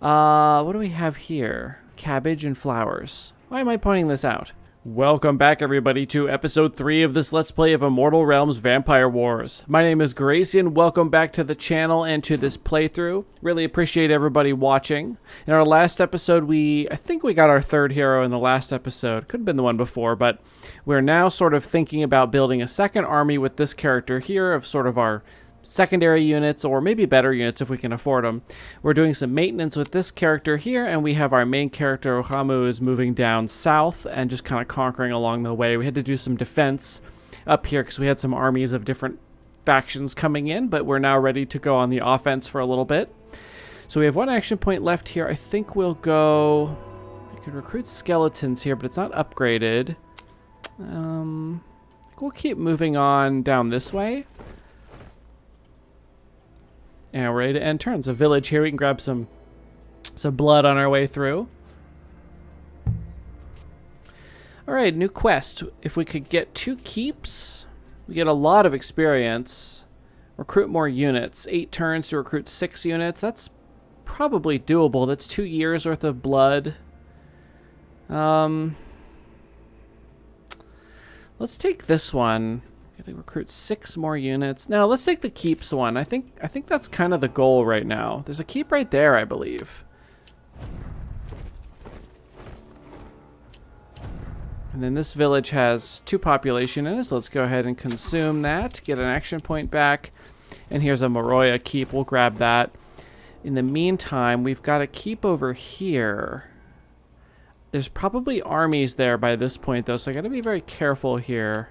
What do we have here? Cabbage and flowers. Why am I pointing this out? Welcome back, everybody, to episode 3 of this Let's Play of Immortal Realms Vampire Wars. My name is Gracie, and welcome back to the channel and to this playthrough. Really appreciate everybody watching. In our last episode, I think we got our third hero in the last episode. Could have been the one before, but we're now sort of thinking about building a second army with this character here of sort of our secondary units, or maybe better units if we can afford them. We're doing some maintenance with this character here, and we have our main character, Ohamu, is moving down south and just kind of conquering along the way. We had to do some defense up here because we had some armies of different factions coming in, but we're now ready to go on the offense for a little bit. So we have one action point left here. I think we'll go... I could recruit skeletons here, but it's not upgraded. We'll keep moving on down this way. And we're ready to end turns. A village here. We can grab some blood on our way through. Alright, new quest. If we could get 2 keeps, we get a lot of experience. Recruit more units. 8 turns to recruit 6 units. That's probably doable. That's 2 years worth of blood. Let's take this one. Gotta recruit 6 more units. Now, let's take the keeps one. I think that's kind of the goal right now. There's a keep right there, I believe. And then this village has 2 population in it, so let's go ahead and consume that. Get an action point back. And here's a Moroia keep. We'll grab that. In the meantime, we've got a keep over here. There's probably armies there by this point, though, so I gotta be very careful here.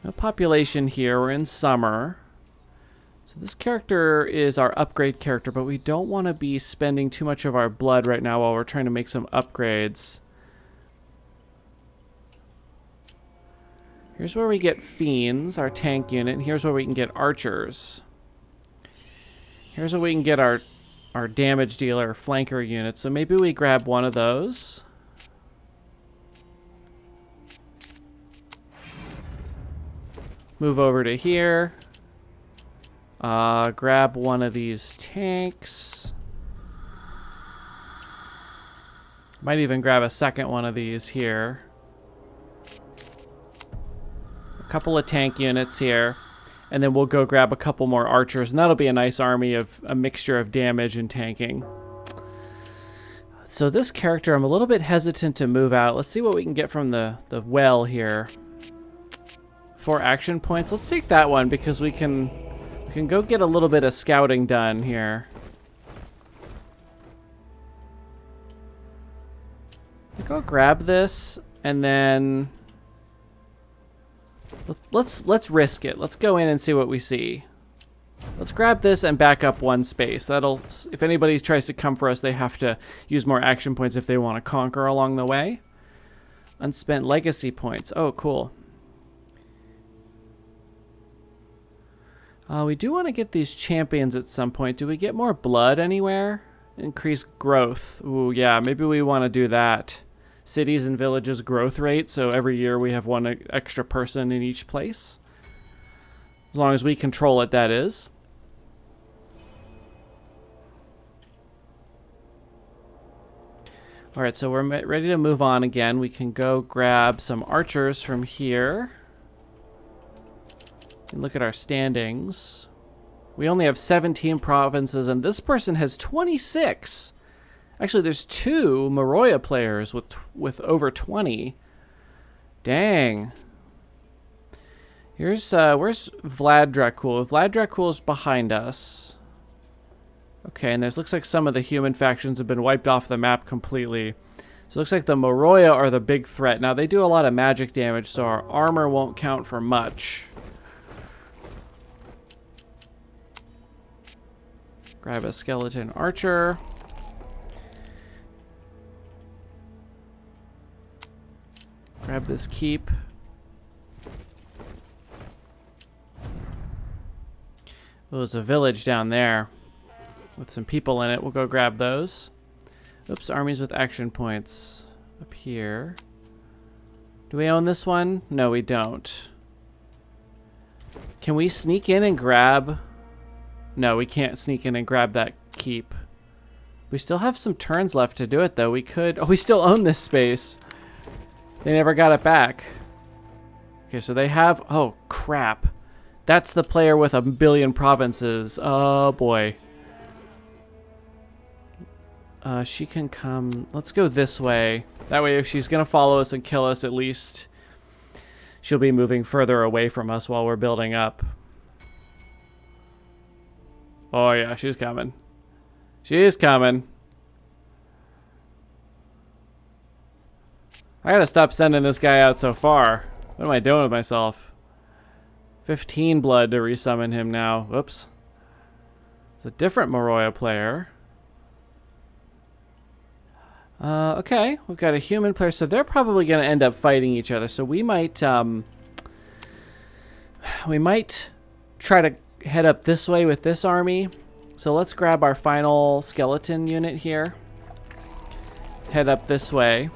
No population here. We're in summer. So this character is our upgrade character, but we don't want to be spending too much of our blood right now while we're trying to make some upgrades. Here's where we get fiends, our tank unit, and here's where we can get archers. Here's where we can get our damage dealer flanker unit. So maybe we grab one of those. Move over to here. Grab one of these tanks. Might even grab a second one of these here. A couple of tank units here. And then we'll go grab a couple more archers. And that'll be a nice army of a mixture of damage and tanking. So this character, I'm a little bit hesitant to move out. Let's see what we can get from the well here. 4 action points. Let's take that one because we can go get a little bit of scouting done here. I think I'll grab this and then let's risk it. Let's go in and see what we see. Let's grab this and back up 1 space. That'll, if anybody tries to come for us, they have to use more action points if they want to conquer along the way. Unspent legacy points. Oh, cool. We do want to get these champions at some point. Do we get more blood anywhere? Increase growth. Ooh, yeah, maybe we want to do that. Cities and villages growth rate, so every year we have 1 extra person in each place. As long as we control it, that is. Alright, so we're ready to move on again. We can go grab some archers from here. And look at our standings. We only have 17 provinces, and this person has 26. Actually, there's 2 Moroia players with over 20. Dang. Here's where's Vlad Dracul? Vlad Dracul's behind us. Okay, and looks like some of the human factions have been wiped off the map completely. So it looks like the Moroia are the big threat. Now, they do a lot of magic damage, so our armor won't count for much. Grab a skeleton archer. Grab this keep. Oh, there's a village down there with some people in it. We'll go grab those. Oops, armies with action points up here. Do we own this one? No, we don't. Can we sneak in and grab... No, we can't sneak in and grab that keep. We still have some turns left to do it, though. We could... Oh, we still own this space. They never got it back. Okay, so they have... Oh, crap. That's the player with 1 billion provinces. Oh, boy. She can come... Let's go this way. That way, if she's going to follow us and kill us, at least she'll be moving further away from us while we're building up. Oh, yeah, she's coming. She's coming. I gotta stop sending this guy out so far. What am I doing with myself? 15 blood to resummon him now. Whoops. It's a different Moroia player. Okay, we've got a human player, so they're probably going to end up fighting each other. So we might try to head up this way with this army. So let's grab our final skeleton unit here. Head up this way.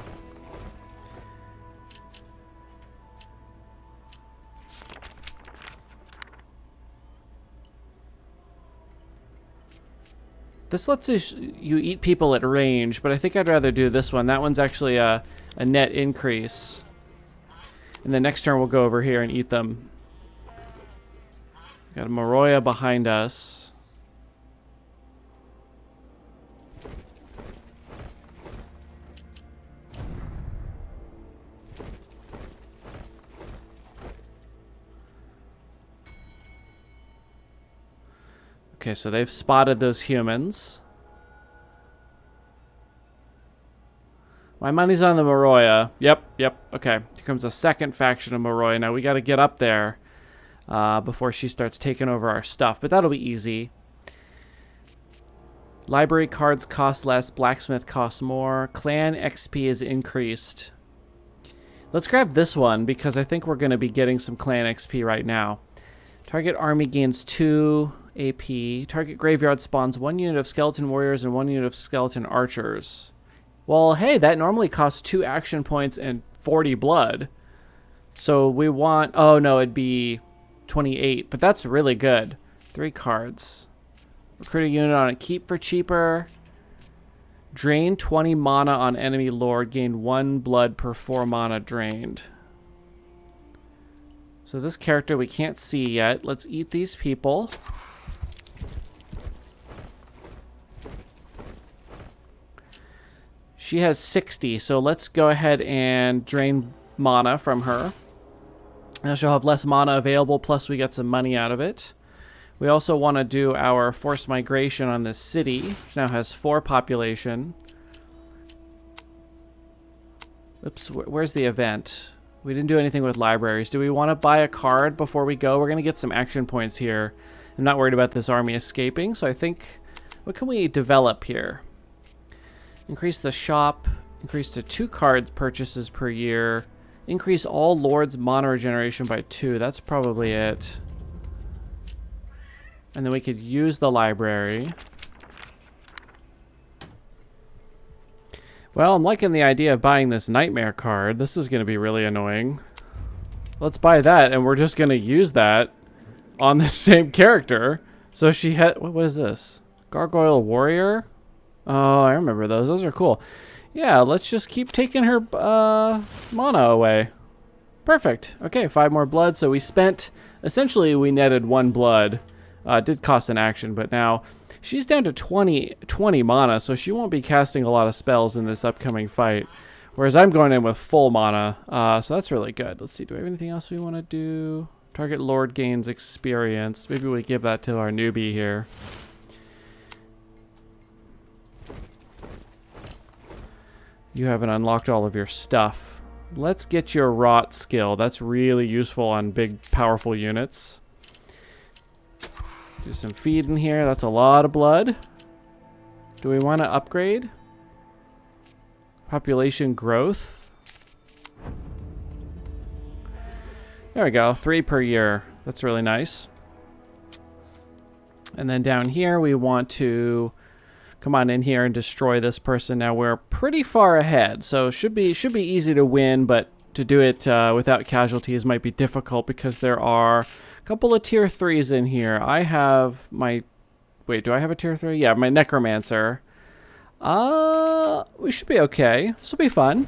This lets you eat people at range, but I think I'd rather do this one. That one's actually a net increase. And the next turn we'll go over here and eat them. Got a Moroia behind us. Okay, so they've spotted those humans. My money's on the Moroia. Yep. Okay, here comes a second faction of Moroia. Now we got to get up there before she starts taking over our stuff, but that'll be easy. Library cards cost less. Blacksmith costs more. Clan XP is increased. Let's grab this one because I think we're going to be getting some clan XP right now. Target army gains 2 AP. Target graveyard spawns 1 unit of skeleton warriors and 1 unit of skeleton archers. Well, hey, that normally costs 2 action points and 40 blood. So we want... Oh, no, it'd be 28. But that's really good. 3 cards. Recruit a unit on a keep for cheaper. Drain 20 mana on enemy lord. Gain 1 blood per 4 mana drained. So this character we can't see yet. Let's eat these people. She has 60, so let's go ahead and drain mana from her. Now she'll have less mana available, plus we get some money out of it. We also want to do our forced migration on this city, which now has 4 population. Oops, where's the event? We didn't do anything with libraries. Do we want to buy a card before we go? We're going to get some action points here. I'm not worried about this army escaping, so I think... What can we develop here? Increase the shop. Increase to 2 card purchases per year. Increase all lords' mana regeneration by 2. That's probably it. And then we could use the library. Well, I'm liking the idea of buying this nightmare card. This is going to be really annoying. Let's buy that, and we're just going to use that on the same character. So she had... What is this? Gargoyle Warrior? Oh, I remember those. Those are cool. Yeah, let's just keep taking her mana away. Perfect. Okay, 5 more blood. So we spent... Essentially, we netted 1 blood. It did cost an action, but now... She's down to 20 mana, so she won't be casting a lot of spells in this upcoming fight. Whereas I'm going in with full mana, so that's really good. Let's see, do we have anything else we want to do? Target Lord gains experience. Maybe we give that to our newbie here. You haven't unlocked all of your stuff. Let's get your Rot skill. That's really useful on big, powerful units. Do some feeding here. That's a lot of blood. Do we want to upgrade? Population growth. There we go. 3 per year. That's really nice. And then down here, we want to come on in here and destroy this person. Now we're pretty far ahead, so should be easy to win, but to do it without casualties might be difficult because there are a couple of tier 3s in here. I have my... Wait, do I have a tier 3? Yeah, my Necromancer. We should be okay. This will be fun.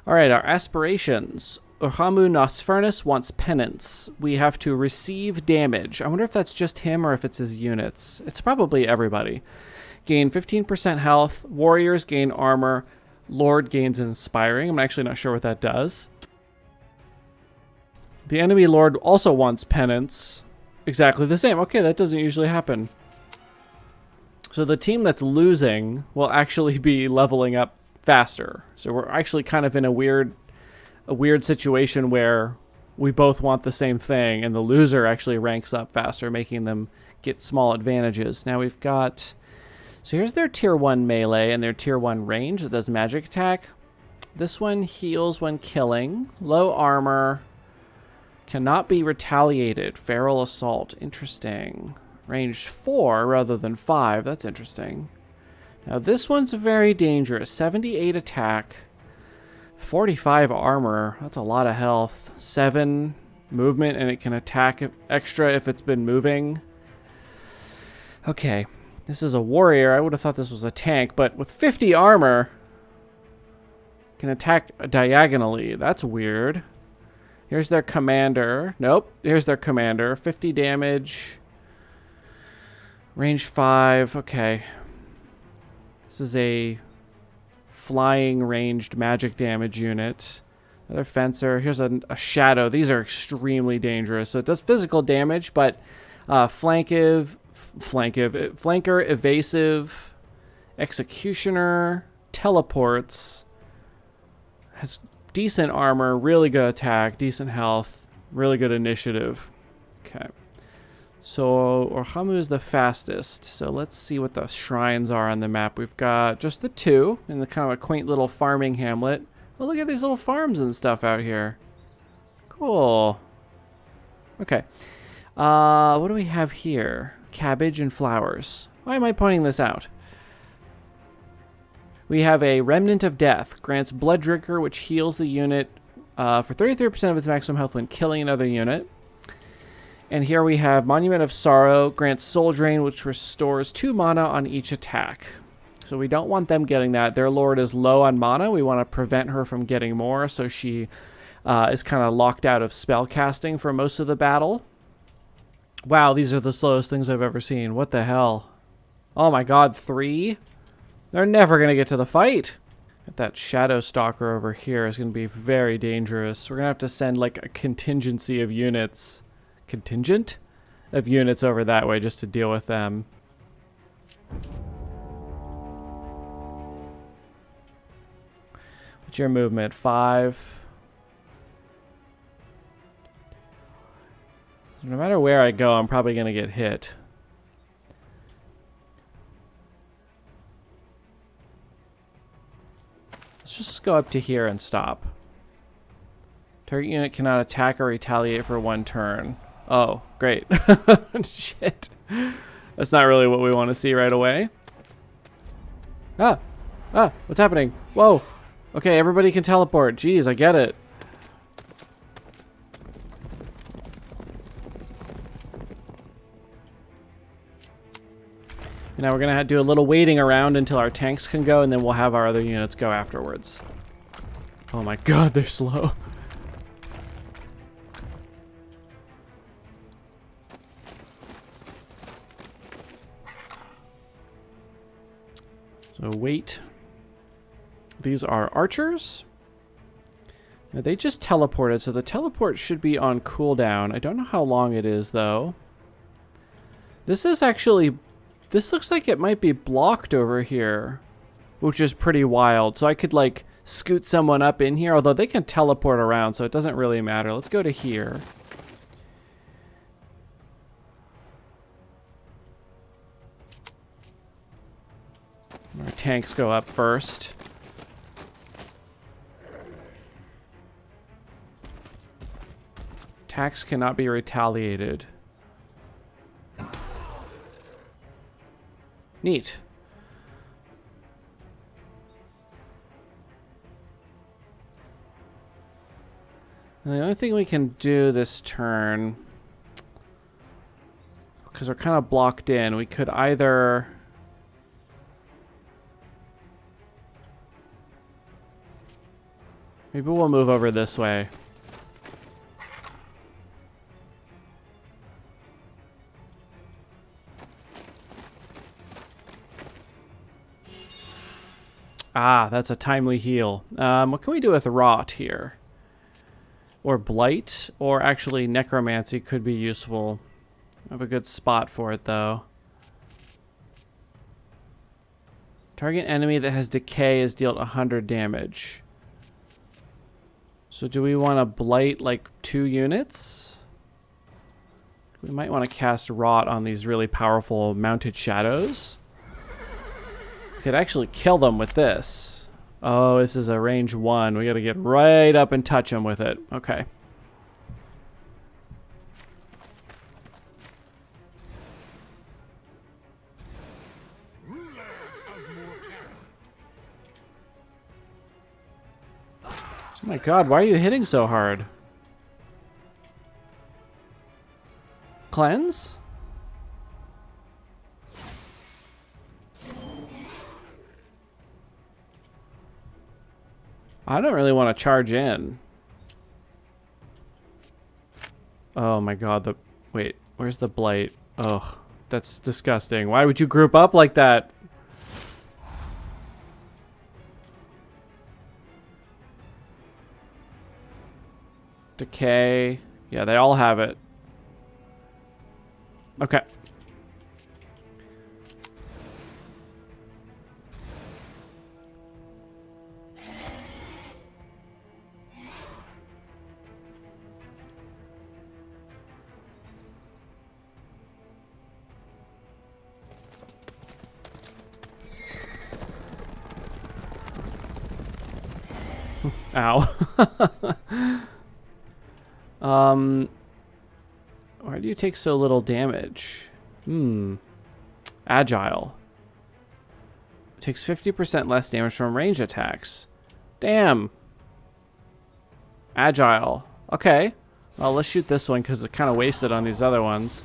All right, our aspirations. Huge Nosfernus wants penance. We have to receive damage. I wonder if that's just him or if it's his units. It's probably everybody. Gain 15% health. Warriors gain armor. Lord gains inspiring. I'm actually not sure what that does. The enemy lord also wants penance. Exactly the same. Okay, that doesn't usually happen. So the team that's losing will actually be leveling up faster. So we're actually kind of in a weird situation where we both want the same thing, and the loser actually ranks up faster, making them get small advantages. Now we've got... So here's their tier 1 melee and their tier 1 range that does magic attack. This one heals when killing. Low armor. Cannot be retaliated. Feral assault. Interesting. Range 4 rather than 5. That's interesting. Now this one's very dangerous. 78 attack. 45 armor. That's a lot of health. 7 movement, and it can attack extra if it's been moving. Okay. This is a warrior. I would have thought this was a tank, but with 50 armor, can attack diagonally. That's weird. Here's their commander. Nope. Here's their commander. 50 damage. Range 5. Okay. This is a flying ranged magic damage unit. Another fencer. Here's a shadow. These are extremely dangerous. So it does physical damage, but flanker, evasive, executioner, teleports, has decent armor, really good attack, decent health, really good initiative. Okay. So Orhamu is the fastest. So let's see what the shrines are on the map. We've got just the 2 in the kind of a quaint little farming hamlet. Oh, look at these little farms and stuff out here. Cool. Okay. What do we have here? Cabbage and flowers. Why am I pointing this out? We have a Remnant of Death. Grants Blood Drinker, which heals the unit for 33% of its maximum health when killing another unit. And here we have Monument of Sorrow. Grants Soul Drain, which restores 2 mana on each attack. So we don't want them getting that. Their lord is low on mana. We want to prevent her from getting more, so she is kind of locked out of spell casting for most of the battle. Wow, these are the slowest things I've ever seen. What the hell? Oh my god, 3? They're never going to get to the fight. That Shadow Stalker over here is going to be very dangerous. We're going to have to send like a contingency of units. Contingent? Of units over that way just to deal with them. What's your movement? 5. No matter where I go, I'm probably going to get hit. Let's just go up to here and stop. Target unit cannot attack or retaliate for 1 turn. Oh, great. Shit. That's not really what we want to see right away. Ah! Ah! What's happening? Whoa! Okay, everybody can teleport. Jeez, I get it. Now we're going to do a little waiting around until our tanks can go, and then we'll have our other units go afterwards. Oh my god, they're slow. So wait. These are archers. Now they just teleported, so the teleport should be on cooldown. I don't know how long it is, though. This is actually... This looks like it might be blocked over here, which is pretty wild. So I could, like, scoot someone up in here, although they can teleport around, so it doesn't really matter. Let's go to here. Our tanks go up first. Attacks cannot be retaliated. Neat. And the only thing we can do this turn because we're kind of blocked in. We could either... Maybe we'll move over this way. Ah, that's a timely heal. What can we do with Rot here? Or Blight, or actually Necromancy could be useful. I have a good spot for it, though. Target enemy that has Decay is dealt 100 damage. So do we want to Blight, like, 2 units? We might want to cast Rot on these really powerful Mounted Shadows. Could actually kill them with this. Oh, this is a range 1. We got to get right up and touch them with it. Okay. Oh my god, why are you hitting so hard? Cleanse? I don't really want to charge in. Oh my god, wait, where's the Blight? Oh, that's disgusting. Why would you group up like that? Decay. Yeah, they all have it. Okay. Ow. Why do you take so little damage? Agile. Takes 50% less damage from range attacks. Damn. Agile. Okay. Well, let's shoot this one because it kind of wasted on these other ones.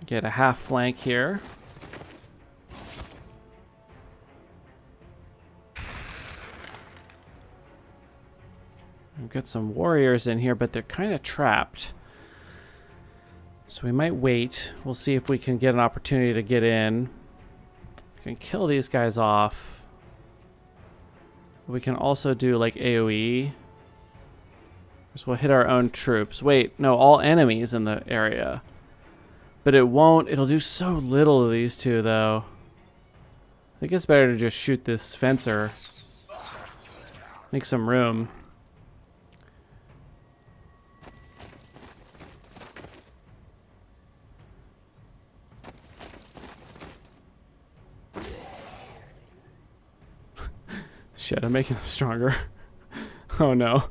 Get a half flank here. We've got some warriors in here, but they're kind of trapped. So we might wait. We'll see if we can get an opportunity to get in. We can kill these guys off. We can also do like AoE. So we'll hit our own troops. Wait, no, all enemies in the area. But it won't, it'll do so little of these two, though. I think it's better to just shoot this fencer. Make some room. Shit, I'm making them stronger. Oh no.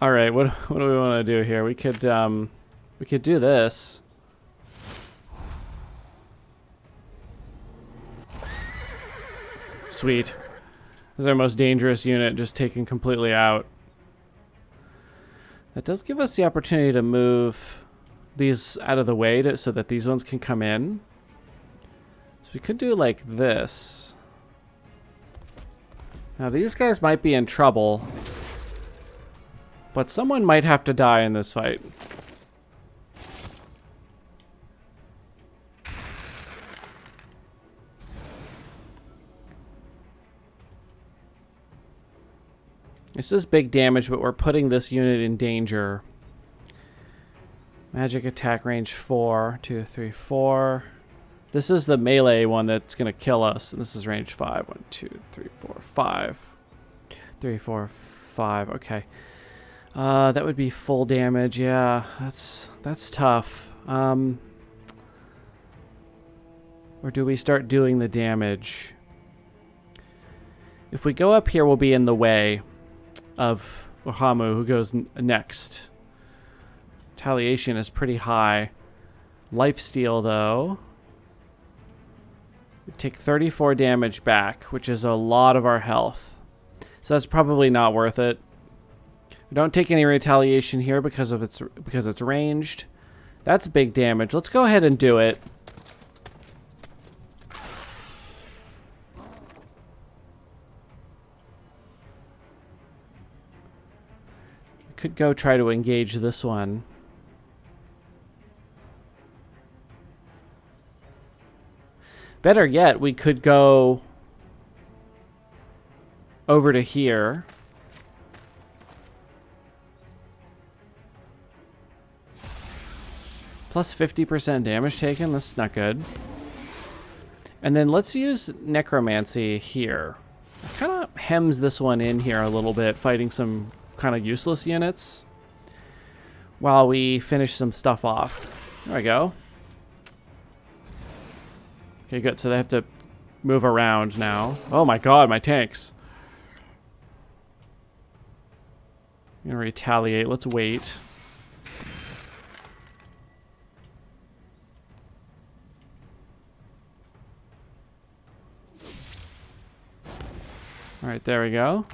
Alright, what do we want to do here? We could do this. Sweet. This is our most dangerous unit, just taken completely out. That does give us the opportunity to move these out of the way so that these ones can come in. So we could do like this. Now these guys might be in trouble, but someone might have to die in this fight. This is big damage, but we're putting this unit in danger. Magic attack range 4, 2, 3, 4. This is the melee one that's going to kill us, and this is range 5. 1, 2, 3, 4, 5. 3, 4, 5. Okay. That would be full damage. Yeah, that's tough. Or do we start doing the damage? If we go up here, we'll be in the way of Ohamu, who goes next. Retaliation is pretty high. Lifesteal, though. We take 34 damage back, which is a lot of our health. So that's probably not worth it. We don't take any retaliation here because it's ranged. That's big damage. Let's go ahead and do it. Could go try to engage this one. Better yet, we could go over to here. Plus 50% damage taken. That's not good. And then let's use Necromancy here. Kind of hems this one in here a little bit, fighting some kind of useless units while we finish some stuff off. There we go. Okay, good. So they have to move around now. Oh my god, my tanks. I'm gonna retaliate. Let's wait. Alright, there we go.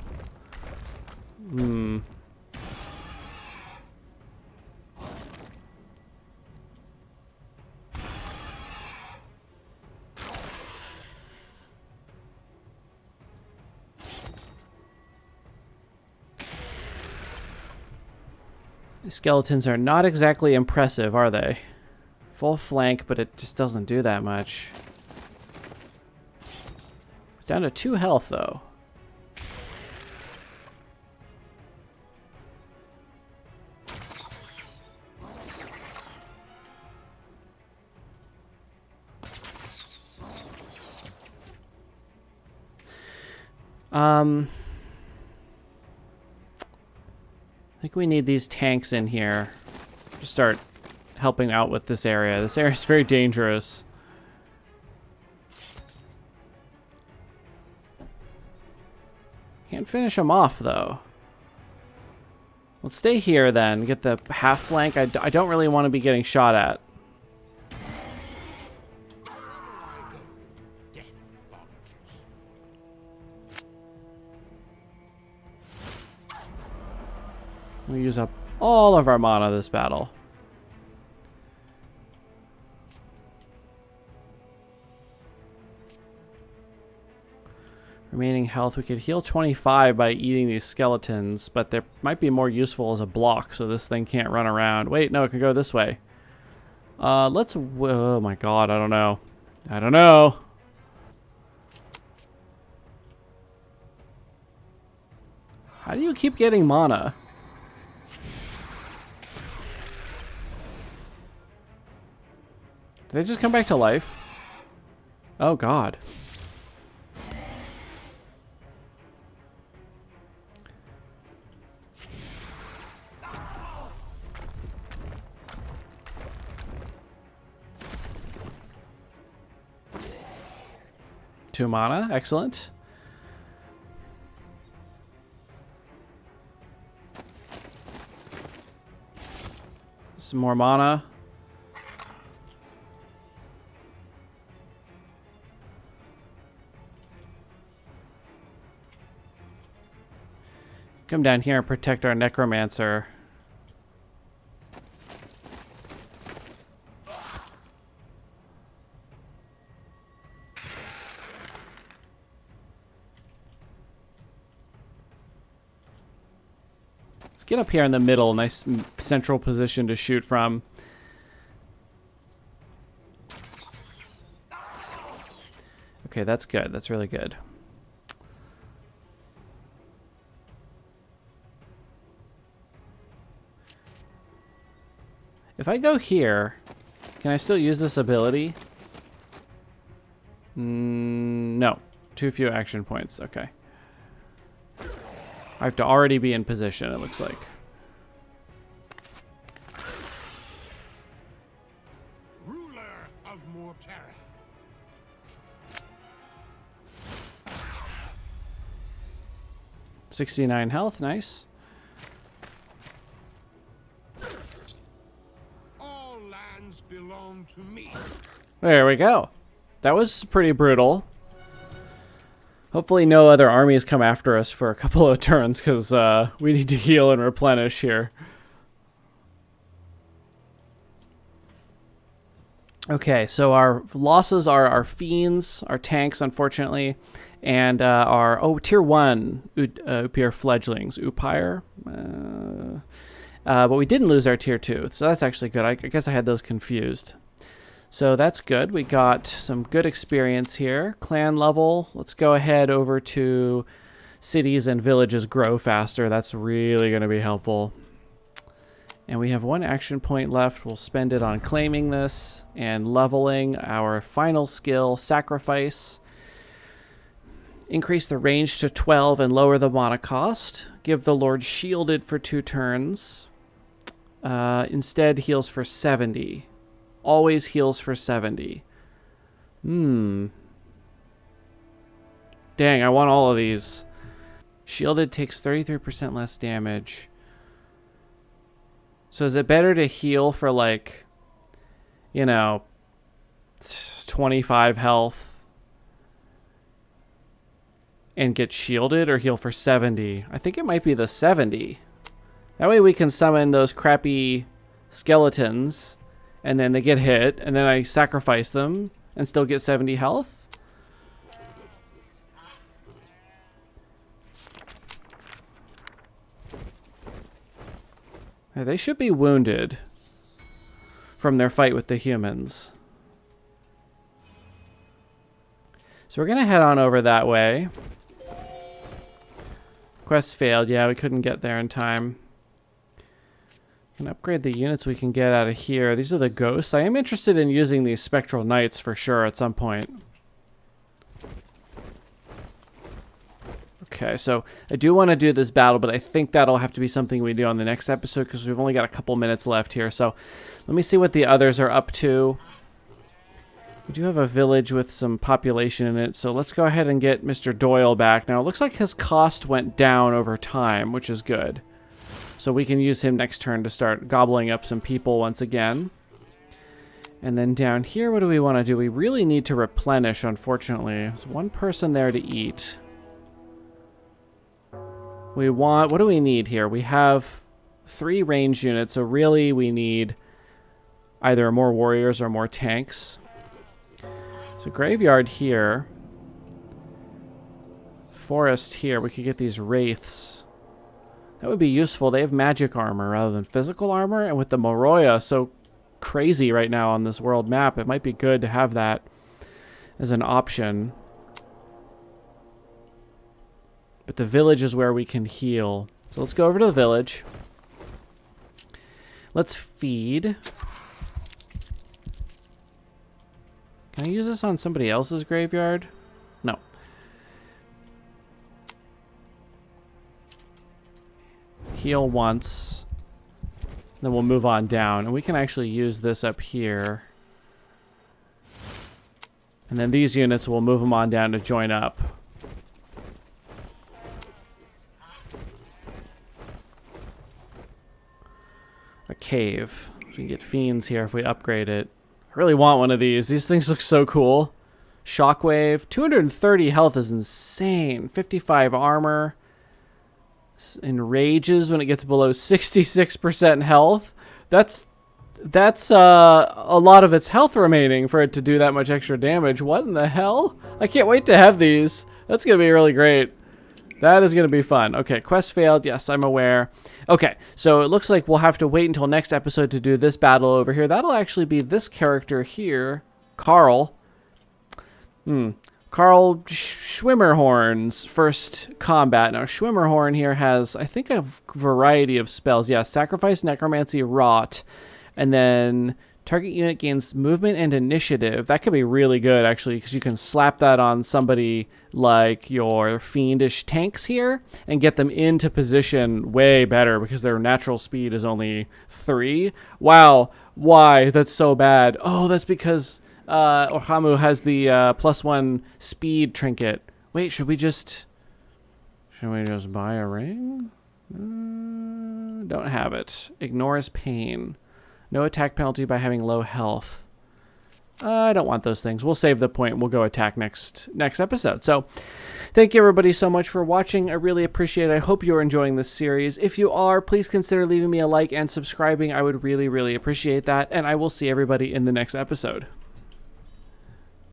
The skeletons are not exactly impressive, are they? Full flank, but it just doesn't do that much. It's down to 2 health, though. I think we need these tanks in here to start helping out with this area. This area is very dangerous. Can't finish them off, though. Let's stay here, then. Get the half flank. I don't really want to be getting shot at. We use up all of our mana this battle. Remaining health, we could heal 25 by eating these skeletons, but they might be more useful as a block, so this thing can't run around. Wait, no, it can go this way. Oh my god, I don't know. I don't know. How do you keep getting mana? Did they just come back to life? Oh god. Two mana, excellent. Some more mana. Come down here and protect our necromancer. Let's get up here in the middle, nice central position to shoot from. Okay, that's good. That's really good. If I go here, can I still use this ability? No. Too few action points. Okay. I have to already be in position, it looks like. Ruler of Morterra. $69 health, nice. realms belong to me. There we go. That was pretty brutal. Hopefully no other armies come after us for a couple of turns, because we need to heal and replenish here. Okay, so our losses are our fiends, our tanks, unfortunately, and our tier 1 Upir fledglings, Upire. But we didn't lose our tier 2, so that's actually good. I guess I had those confused. So that's good. We got some good experience here. Clan level. Let's go ahead over to cities and villages grow faster. That's really going to be helpful. And we have 1 action point left. We'll spend it on claiming this and leveling our final skill, Sacrifice. Increase the range to 12 and lower the mana cost. Give the Lord shielded for 2 turns. Instead heals for 70. Always heals for 70. Dang, I want all of these. Shielded takes 33% less damage. So is it better to heal for, like, you know, 25 health and get shielded, or heal for 70? I think it might be the 70. That way we can summon those crappy skeletons, and then they get hit, and then I sacrifice them and still get 70 health. They should be wounded from their fight with the humans. So we're going to head on over that way. Quest failed. Yeah, we couldn't get there in time. Can upgrade the units we can get out of here. These are the ghosts. I am interested in using these spectral knights for sure at some point. Okay, so I do want to do this battle, but I think that'll have to be something we do on the next episode, because we've only got a couple minutes left here. So let me see what the others are up to. We do have a village with some population in it, so let's go ahead and get Mr. Doyle back. Now, it looks like his cost went down over time, which is good. So we can use him next turn to start gobbling up some people once again. And then down here, what do we want to do? We really need to replenish, unfortunately. There's 1 person there to eat. We want, what do we need here? We have 3 range units, so really we need either more warriors or more tanks. So graveyard here. Forest here. We could get these wraiths. That would be useful. They have magic armor rather than physical armor, and with the Moroia so crazy right now on this world map, it might be good to have that as an option. But the village is where we can heal. So let's go over to the village. Let's feed. Can I use this on somebody else's graveyard? No. Heal once. Then we'll move on down. And we can actually use this up here. And then these units, we'll move them on down to join up. A cave. We can get fiends here if we upgrade it. I really want one of these. These things look so cool. Shockwave. 230 health is insane. 55 armor. Enrages when it gets below 66% health. That's a lot of its health remaining for it to do that much extra damage. What in the hell? I can't wait to have these. That's going to be really great. That is going to be fun. Okay, quest failed. Yes, I'm aware. Okay, so it looks like we'll have to wait until next episode to do this battle over here. That'll actually be this character here, Carl. Carl Schwimmerhorn's first combat. Now, Schwimmerhorn here has, I think, a variety of spells. Yeah, Sacrifice, Necromancy, Rot, and then target unit gains movement and initiative. That could be really good, actually, because you can slap that on somebody like your fiendish tanks here and get them into position way better because their natural speed is only 3. Wow, why? That's so bad. Oh, that's because Ohamu has the +1 speed trinket. Wait, should we just buy a ring? Don't have it. Ignores pain. No attack penalty by having low health. I don't want those things. We'll save the point. We'll go attack next episode. So thank you everybody so much for watching. I really appreciate it. I hope you're enjoying this series. If you are, please consider leaving me a like and subscribing. I would really, really appreciate that. And I will see everybody in the next episode.